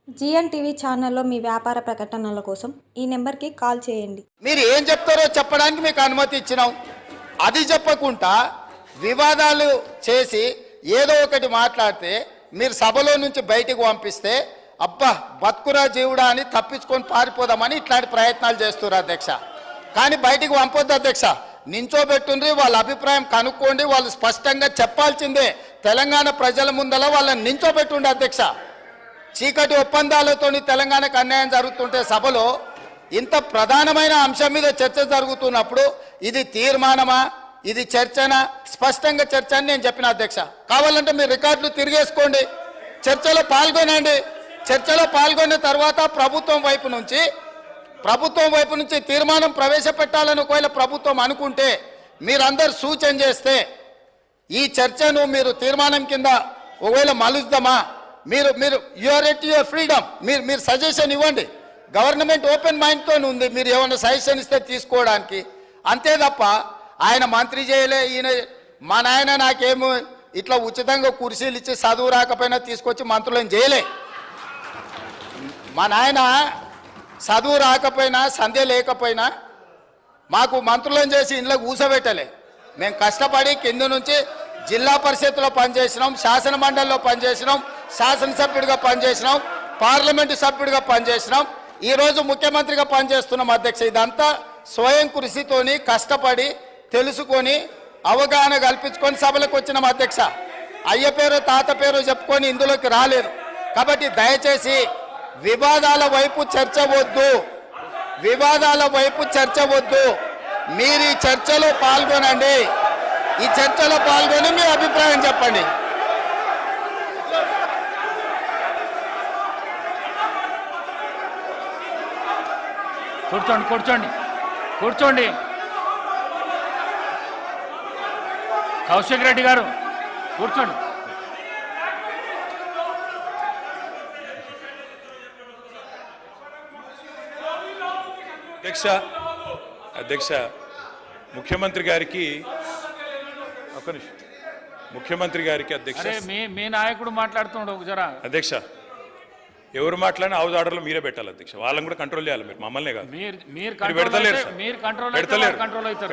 జిఎన్టీవీ ఛానల్లో మీ వ్యాపార ప్రకటనల కోసం ఈ నెంబర్కి కాల్ చేయండి. మీరు ఏం చెప్తారో చెప్పడానికి మీకు అనుమతి ఇచ్చినాం. అది చెప్పకుండా వివాదాలు చేసి ఏదో ఒకటి మాట్లాడితే మీరు సభలో నుంచి బయటికి పంపిస్తే అబ్బా బతుకురా జీవుడా అని తప్పించుకొని పారిపోదామని ఇట్లాంటి ప్రయత్నాలు చేస్తున్నారు అధ్యక్ష. కానీ బయటికి పంపొద్దు అధ్యక్ష. నించోబెట్టుండ్రి, వాళ్ళ అభిప్రాయం కనుక్కోండి. వాళ్ళు స్పష్టంగా చెప్పాల్సిందే. తెలంగాణ ప్రజల ముందల వాళ్ళని నించోబెట్టుండి అధ్యక్ష. చీకటి ఒప్పందాలతో తెలంగాణకు అన్యాయం జరుగుతుంటే సభలో ఇంత ప్రధానమైన అంశం మీద చర్చ జరుగుతున్నప్పుడు ఇది తీర్మానమా, ఇది చర్చనా? స్పష్టంగా చర్చ అని నేను చెప్పిన అధ్యక్ష. కావాలంటే మీరు రికార్డులు తిరిగేసుకోండి, చర్చలో పాల్గొనండి. చర్చలో పాల్గొన్న తర్వాత ప్రభుత్వం వైపు నుంచి తీర్మానం ప్రవేశపెట్టాలని ఒకవేళ ప్రభుత్వం అనుకుంటే మీరందరూ సూచన చేస్తే ఈ చర్చను మీరు తీర్మానం కింద ఒకవేళ మలుద్దామా? మీరు యువర్ ఎట్ యువర్ ఫ్రీడమ్. మీరు సజెషన్ ఇవ్వండి. గవర్నమెంట్ ఓపెన్ మైండ్తో ఉంది. మీరు ఏమైనా సజెషన్ ఇస్తే తీసుకోవడానికి. అంతే తప్ప ఆయన మంత్రి చేయలే, ఈయన మా నాయన నాకేమో ఇట్లా ఉచితంగా కుర్చీలు ఇచ్చి చదువు రాకపోయినా తీసుకొచ్చి మంత్రులను చేయలే. మా నాయన చదువు రాకపోయినా సంధ్య లేకపోయినా మాకు మంత్రులను చేసి ఇంట్లో కూర్చోబెట్టలే. మేము కష్టపడి కింద నుంచి జిల్లా పరిషత్లో పనిచేసినాం, శాసన మండలిలో పనిచేసినాం, శాసనసభ్యుడిగా పనిచేసినాం, పార్లమెంటు సభ్యుడిగా పనిచేసినాం, ఈరోజు ముఖ్యమంత్రిగా పనిచేస్తున్నాం అధ్యక్ష. ఇదంతా స్వయం కృషితోని కష్టపడి తెలుసుకొని అవగాహన కల్పించుకొని సభలకు వచ్చినాం అధ్యక్ష. అయ్య పేరు తాత పేరు చెప్పుకొని ఇందులోకి రాలేదు. కాబట్టి దయచేసి వివాదాల వైపు చర్చ వద్దు, వివాదాల వైపు చర్చ వద్దు. మీరు ఈ చర్చలో పాల్గొనండి. ఈ చర్చలో పాల్గొని మీ అభిప్రాయం చెప్పండి. కూర్చోండి. కౌశిక్ రెడ్డి గారు కూర్చోండి. అధ్యక్ష ముఖ్యమంత్రి గారికి అధ్యక్ష మీ నాయకుడు మాట్లాడుతున్నాడు ఒకసారి. అధ్యక్ష ఎవరు మాట్లాడినా హౌస్ ఆర్డర్లో మీరే పెట్టాలి అధ్యక్ష. వాళ్ళని కూడా కంట్రోల్ చేయాలి. మీరు మమ్మల్నే కాదు.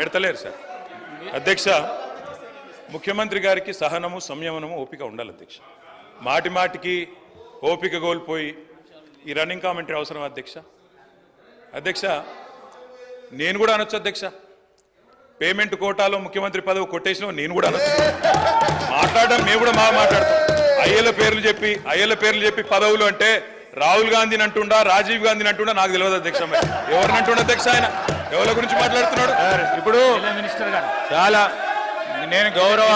పెడతలేరు సార్. అధ్యక్ష ముఖ్యమంత్రి గారికి సహనము సంయమనము ఓపిక ఉండాలి అధ్యక్ష. మాటికి ఓపిక కోల్పోయి ఈ రన్నింగ్ కామెంటరీ అవసరం అధ్యక్ష. అధ్యక్ష నేను కూడా అనొచ్చు అధ్యక్ష. పేమెంట్ కోటాలో ముఖ్యమంత్రి పదవి కొట్టేసిన నేను కూడా అనొచ్చు. మాట్లాడడం మేము కూడా మాట్లాడతాం. అయ్యల పేర్లు చెప్పి పదవులు అంటే రాహుల్ గాంధీని అంటుండా, రాజీవ్ గాంధీని అంటుండా నాకు తెలియదు అధ్యక్ష. ఎవరిని అంటుండ అధ్యక్ష? ఆయన ఎవరి గురించి మాట్లాడుతున్నాడు? ఇప్పుడు చాలా నేను గౌరవ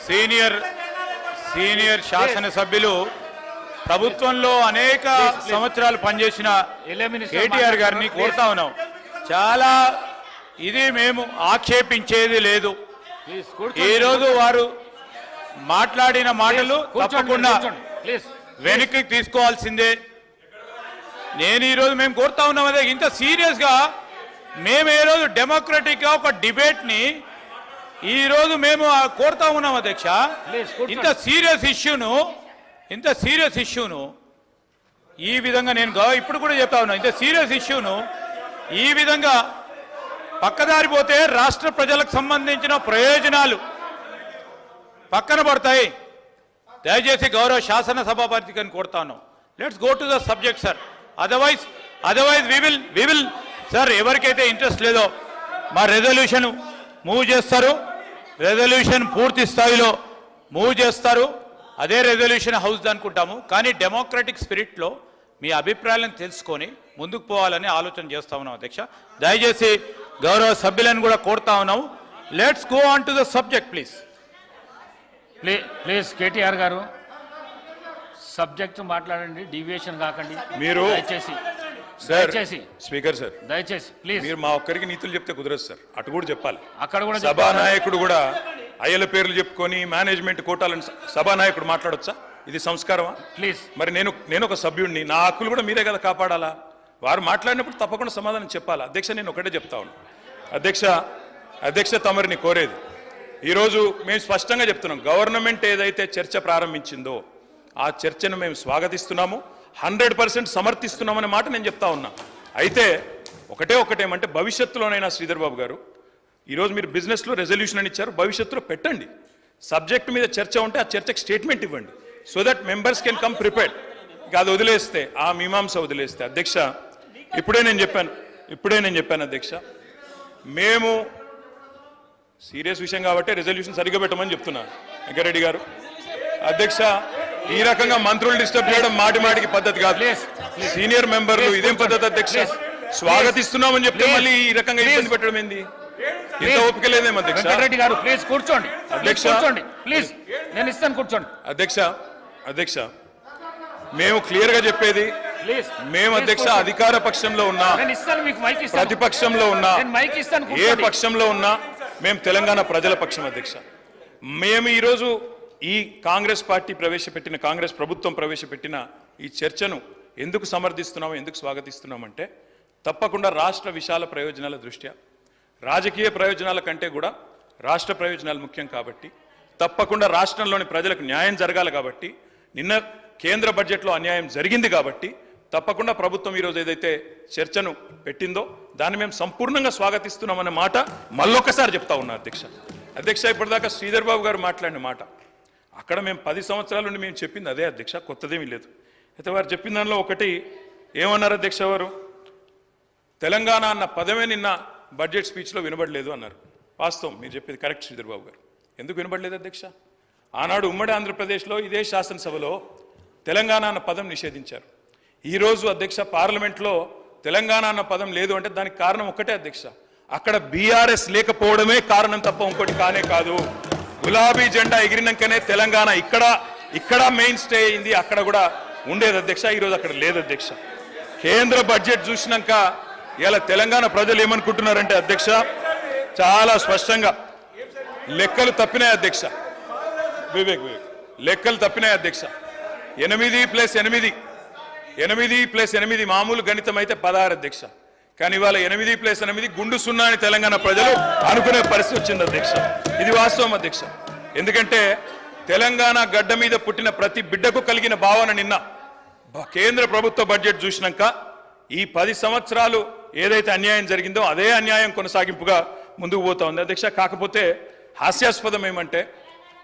సీనియర్ శాసనసభ్యులు ప్రభుత్వంలో అనేక సంవత్సరాలు పనిచేసిన కేటీఆర్ గారిని కోరుతా ఉన్నాం. చాలా ఇది మేము ఆక్షేపించేది లేదు. ఈరోజు వారు మాట్లాడిన మాటలు తప్పకుండా వెనక్కి తీసుకోవాల్సిందే. నేను ఈరోజు మేము కోరుతా ఉన్నాం అదే ఇంత సీరియస్గా మేము ఏ రోజు డెమోక్రటిక్గా ఒక డిబేట్ని ఈరోజు మేము కోరుతా ఉన్నాం అధ్యక్ష. ఇంత సీరియస్ ఇష్యూను ఈ విధంగా నేను ఇప్పుడు కూడా చెప్తా ఉన్నా. ఇంత సీరియస్ ఇష్యూను ఈ విధంగా పక్కదారి పోతే రాష్ట్ర ప్రజలకు సంబంధించిన ప్రయోజనాలు పక్కన పడతాయి. దయచేసి గౌరవ శాసనసభాపతికి అని కోరుతా ఉన్నాం. Let's go to the subject sir. Otherwise we will sir ఎవరికైతే ఇంట్రెస్ట్ లేదో మా రెజల్యూషన్ మూవ్ చేస్తారు. రెజల్యూషన్ పూర్తి స్థాయిలో మూవ్ చేస్తారు. అదే రెజల్యూషన్ హౌస్ అనుకుంటాము. కానీ డెమోక్రటిక్ స్పిరిట్లో మీ అభిప్రాయాలను తెలుసుకొని ముందుకు పోవాలని ఆలోచన చేస్తా ఉన్నాం అధ్యక్ష. దయచేసి గౌరవ సభ్యులను కూడా కోరుతా ఉన్నాము. Let's go on to the subject please KTR గారు సబ్జెక్ట్ మాట్లాడండి, డీవియేషన్ కాకండి మీరు. దయచేసి స్పీకర్ సార్ దయచేసి ప్లీజ్. మీరు మా ఒక్కరికి నీతులు చెప్తే కుదరదు సార్. అటు కూడా చెప్పాలి. అక్కడ కూడా సభానాయకుడు కూడా అయ్యల పేర్లు చెప్పుకొని మేనేజ్మెంట్ కోటాలని సభానాయకుడు మాట్లాడొచ్చా? ఇది సంస్కారమా? ప్లీజ్. మరి నేను ఒక సభ్యుడిని, నా హక్కులు కూడా మీరే కదా కాపాడాలా? వారు మాట్లాడినప్పుడు తప్పకుండా సమాధానం చెప్పాలా? అధ్యక్ష నేను ఒకటే చెప్తా ఉన్నాను అధ్యక్ష తమరిని కోరేది ఈరోజు మేము స్పష్టంగా చెప్తున్నాం. గవర్నమెంట్ ఏదైతే చర్చ ప్రారంభించిందో ఆ చర్చను మేము స్వాగతిస్తున్నాము, 100% సమర్థిస్తున్నామనే మాట నేను చెప్తా ఉన్నా. అయితే ఒకటేమంటే భవిష్యత్తులోనైనా శ్రీధర్ బాబు గారు, ఈరోజు మీరు బిజినెస్లో రెజల్యూషన్ అని ఇచ్చారు, భవిష్యత్తులో పెట్టండి. సబ్జెక్ట్ మీద చర్చ ఉంటే ఆ చర్చకు స్టేట్మెంట్ ఇవ్వండి, so that members can come prepared. ఇంకా అది వదిలేస్తే, ఆ మీమాంస వదిలేస్తే, అధ్యక్ష ఇప్పుడే నేను చెప్పాను అధ్యక్ష, మేము సీరియస్ విషయం కాబట్టి రెజల్యూషన్ సరిగ్గా పెట్టమని చెప్తున్నాను వెంకరెడ్డి గారు. అధ్యక్ష, ఈ రకంగా మంత్రులు డిస్టర్బ్ చేయడం మాటికి పద్ధతి కాదు. సీనియర్ మెంబర్లు ఇదేం పద్ధతి అధ్యక్ష? స్వాగతిస్తున్నామని చెప్తే మళ్ళీ ఈ రకంగా ఇబ్బంది పెట్టడం ఏంది? ఇంత ఓపిక లేదేమో అధ్యక్ష. వెంకటరెడ్డి గారు ప్లీజ్ కూర్చోండి. అధ్యక్ష కూర్చోండి ప్లీజ్, నేను ఇస్తాను కూర్చోండి. అధ్యక్ష మేము క్లియర్ గా చెప్పేది, మేము అధ్యక్ష అధికార పక్షంలో ఉన్నా, ప్రతిపక్షంలో ఉన్నా, ఏ పక్షంలో ఉన్నా మేము తెలంగాణ ప్రజల పక్షం అధ్యక్ష. మేము ఈరోజు ఈ కాంగ్రెస్ ప్రభుత్వం ప్రవేశపెట్టిన ఈ చర్చను ఎందుకు సమర్థిస్తున్నాము, ఎందుకు స్వాగతిస్తున్నామంటే, తప్పకుండా రాష్ట్ర విశాల ప్రయోజనాల దృష్ట్యా, రాజకీయ ప్రయోజనాల కంటే కూడా రాష్ట్ర ప్రయోజనాలు ముఖ్యం కాబట్టి, తప్పకుండా రాష్ట్రంలోని ప్రజలకు న్యాయం జరగాలి కాబట్టి, నిన్న కేంద్ర బడ్జెట్లో అన్యాయం జరిగింది కాబట్టి తప్పకుండా ప్రభుత్వం ఈరోజు ఏదైతే చర్చను పెట్టిందో దాన్ని మేము సంపూర్ణంగా స్వాగతిస్తున్నామన్న మాట మళ్ళొక్కసారి చెప్తా ఉన్నా అధ్యక్ష. ఇప్పటిదాకా శ్రీధర్ బాబు గారు మాట్లాడిన మాట, అక్కడ మేము 10 సంవత్సరాల నుండి మేము చెప్పింది అదే అధ్యక్ష, కొత్తదేమీ లేదు. అయితే వారు చెప్పిన దానిలో ఒకటి ఏమన్నారు అధ్యక్ష, వారు తెలంగాణ అన్న పదమే నిన్న బడ్జెట్ స్పీచ్లో వినబడలేదు అన్నారు. వాస్తవం, మీరు చెప్పేది కరెక్ట్ శ్రీధర్ బాబు గారు. ఎందుకు వినబడలేదు అధ్యక్ష? ఆనాడు ఉమ్మడి ఆంధ్రప్రదేశ్లో ఇదే శాసనసభలో తెలంగాణ అన్న పదం నిషేధించారు. ఈరోజు అధ్యక్ష పార్లమెంట్లో తెలంగాణ అన్న పదం లేదు అంటే దానికి కారణం ఒక్కటే అధ్యక్ష, అక్కడ బీఆర్ఎస్ లేకపోవడమే కారణం తప్ప ఇంకోటి కానే కాదు. గులాబీ జెండా ఎగిరినాకనే తెలంగాణ ఇక్కడ మెయిన్ స్టే అయింది, అక్కడ కూడా ఉండేది అధ్యక్ష. ఈరోజు అక్కడ లేదు అధ్యక్ష. కేంద్ర బడ్జెట్ చూసినాక ఇలా తెలంగాణ ప్రజలు ఏమనుకుంటున్నారంటే అధ్యక్ష, చాలా స్పష్టంగా లెక్కలు తప్పినాయి అధ్యక్ష. లెక్కలు తప్పినాయి అధ్యక్ష. 8+8 మామూలు గణితం అయితే 16 అధ్యక్ష. కానీ ఇవాళ 8+8 గుండు సున్నా అని తెలంగాణ ప్రజలు అనుకునే పరిస్థితి వచ్చింది అధ్యక్ష. ఇది వాస్తవం అధ్యక్ష. ఎందుకంటే తెలంగాణ గడ్డ మీద పుట్టిన ప్రతి బిడ్డకు కలిగిన భావన నిన్న కేంద్ర ప్రభుత్వ బడ్జెట్ చూసినాక ఈ 10 సంవత్సరాలు ఏదైతే అన్యాయం జరిగిందో అదే అన్యాయం కొనసాగింపుగా ముందుకు పోతా ఉంది అధ్యక్ష. కాకపోతే హాస్యాస్పదం ఏమంటే,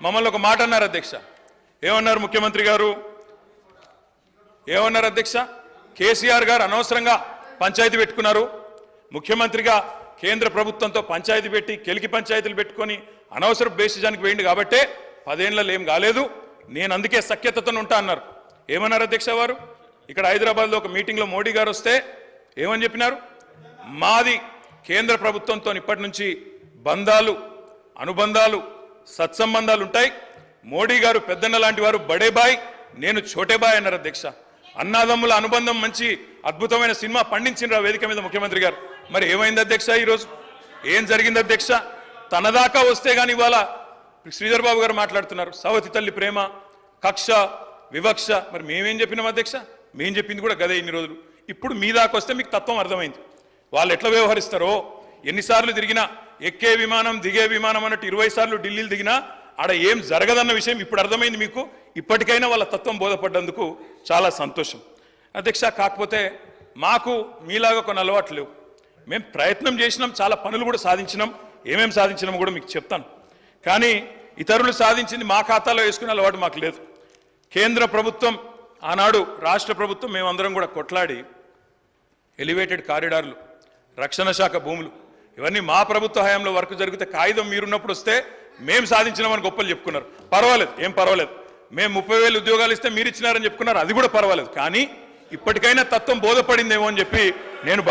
మమ్మల్ని ఒక మాట అన్నారు అధ్యక్ష. ఏమన్నారు ముఖ్యమంత్రి గారు? ఏమన్నారు అధ్యక్ష? కేసీఆర్ గారు అనవసరంగా పంచాయతీ పెట్టుకున్నారు, ముఖ్యమంత్రిగా కేంద్ర ప్రభుత్వంతో పంచాయతీ పెట్టి కెలికి పంచాయతీలు పెట్టుకొని అనవసర బేసిజానికి వేయండి కాబట్టే 10 ఏళ్లలో ఏం కాలేదు, నేను అందుకే సఖ్యతతో ఉంటా అన్నారు. ఏమన్నారు అధ్యక్ష వారు? ఇక్కడ హైదరాబాద్లో ఒక మీటింగ్లో మోడీ గారు వస్తే ఏమని చెప్పినారు? మాది కేంద్ర ప్రభుత్వంతో ఇప్పటి నుంచి బంధాలు, అనుబంధాలు, సత్సంబంధాలు ఉంటాయి. మోడీ గారు పెద్దన్న లాంటి వారు, బడే బాయ్, నేను చోటే బాయ్ అన్నారు అధ్యక్ష. అన్నాదమ్ముల అనుబంధం మంచి అద్భుతమైన సినిమా పండించిన వేదిక మీద ముఖ్యమంత్రి గారు. మరి ఏమైంది అధ్యక్ష? ఈరోజు ఏం జరిగింది అధ్యక్ష? తన దాకా వస్తే గాని ఇవాళ శ్రీధర్ బాబు గారు మాట్లాడుతున్నారు సవతి తల్లి ప్రేమ, కక్ష, వివక్ష. మరి మేమేం చెప్పినాం అధ్యక్ష? మేము చెప్పింది కూడా గదే ఇన్ని రోజులు. ఇప్పుడు మీ దాకా వస్తే మీకు తత్వం అర్థమైంది. వాళ్ళు ఎట్లా వ్యవహరిస్తారో, ఎన్నిసార్లు తిరిగినా, ఎక్కే విమానం దిగే విమానం అన్నట్టు 20 సార్లు ఢిల్లీలు దిగినా ఆడ ఏం జరగదన్న విషయం ఇప్పుడు అర్థమైంది మీకు. ఇప్పటికైనా వాళ్ళ తత్వం బోధపడ్డందుకు చాలా సంతోషం అధ్యక్ష. కాకపోతే మాకు మీలాగా కొన్ని అలవాట్లు లేవు. మేము ప్రయత్నం చేసినాం, చాలా పనులు కూడా సాధించినాం. ఏమేమి సాధించినామో కూడా మీకు చెప్తాను. కానీ ఇతరులు సాధించింది మా ఖాతాలో వేసుకునే అలవాటు మాకు లేదు. కేంద్ర ప్రభుత్వం, ఆనాడు రాష్ట్ర ప్రభుత్వం, మేమందరం కూడా కొట్లాడి ఎలివేటెడ్ కారిడార్లు, రక్షణ శాఖ భూములు, ఇవన్నీ మా ప్రభుత్వ హయాంలో వర్క్ జరిగితే కాగితం మీరున్నప్పుడు వస్తే మేము సాధించినామని గొప్పలు చెప్పుకున్నారు. పర్వాలేదు, ఏం పర్వాలేదు. మేము 30,000 ఉద్యోగాలు ఇస్తే మీరు ఇచ్చినారని చెప్పుకున్నారు, అది కూడా పర్వాలేదు. కానీ ఇప్పటికైనా తత్వం బోధపడిందేమో అని చెప్పి నేను